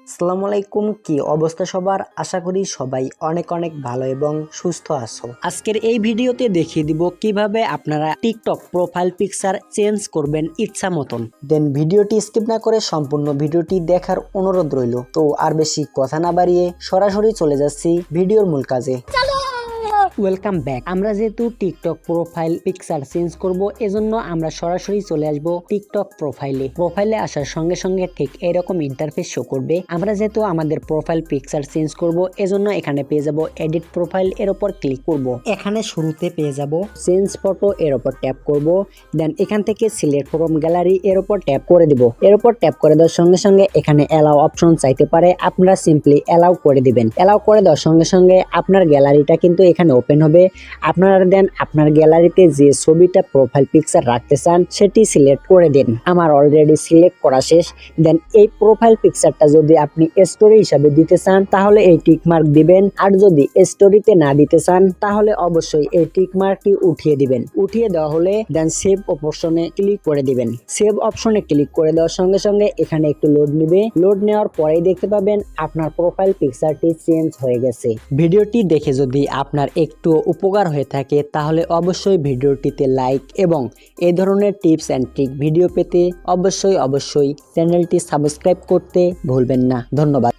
আসসালামু আলাইকুম, কি অবস্থা সবার? আশা করি সবাই অনেক অনেক ভালো এবং সুস্থ আছো। আজকের এই ভিডিওতে দেখিয়ে দিব কিভাবে আপনারা টিকটক প্রোফাইল পিকচার চেঞ্জ করবেন ইচ্ছা মতন। দেন ভিডিওটি স্কিপ না করে সম্পূর্ণ ভিডিওটি দেখার অনুরোধ রইল। তো আর বেশি কথা না বাড়িয়ে সরাসরি চলে যাচ্ছি ভিডিওর মূল কাজে। Welcome back. আমরা যেহেতু টিকটক প্রোফাইল পিকচার চেঞ্জ করব, এজন্য আমরা সরাসরি চলে আসব টিকটক প্রোফাইলে আসার সঙ্গে সঙ্গে ঠিক এরকম ইন্টারফেস শো করবে। আমরা যেহেতু আমাদের প্রোফাইল পিকচার চেঞ্জ করব, এজন্য এখানে পেয়ে যাব এডিট প্রোফাইল, এর উপর ক্লিক করব। এখানে শুরুতে পেয়ে যাব চেঞ্জ ফটো, এর উপর ট্যাপ করব। দেন এখান থেকে সিলেক্ট ফ্রম গ্যালারি, এর উপর ট্যাপ করে দিব। এর উপর ট্যাপ করে দেওয়ার সঙ্গে সঙ্গে এখানে অ্যালাউ অপশন চাইতে পারে, আপনারা সিম্পলি অ্যালাউ করে দিবেন। অ্যালাউ করে দেওয়ার সঙ্গে সঙ্গে আপনার গ্যালারিটা কিন্তু এখানে ওপেন হবে। আপনারা দেন আপনার গ্যালারিতে যে ছবিটা প্রোফাইল পিকচার রাখতে চান সেটি সিলেক্ট করে দিন। আমার অলরেডি সিলেক্ট করা শেষ। দেন এই প্রোফাইল পিকচারটা যদি আপনি স্টোরি হিসাবে দিতে চান তাহলে এই টিক মার্ক দিবেন, আর যদি স্টোরিতে না দিতে চান তাহলে অবশ্যই এই টিক মার্কটি উঠিয়ে দিবেন। উঠিয়ে দেওয়া হলে দেন সেভ অপশনে ক্লিক করে দিবেন। সেভ অপশনে ক্লিক করে দেওয়ার সঙ্গে সঙ্গে এখানে একটু লোড নেবে। লোড নেওয়ার পরেই দেখতে পাবেন আপনার প্রোফাইল পিকচারটি চেঞ্জ হয়ে গেছে। ভিডিওটি দেখে যদি আপনার একটু উপকার হয়ে থাকে তাহলে অবশ্যই ভিডিওটিতে লাইক এবং এই ধরনের টিপস অ্যান্ড ট্রিক ভিডিও পেতে অবশ্যই চ্যানেলটি সাবস্ক্রাইব করতে ভুলবেন না। ধন্যবাদ।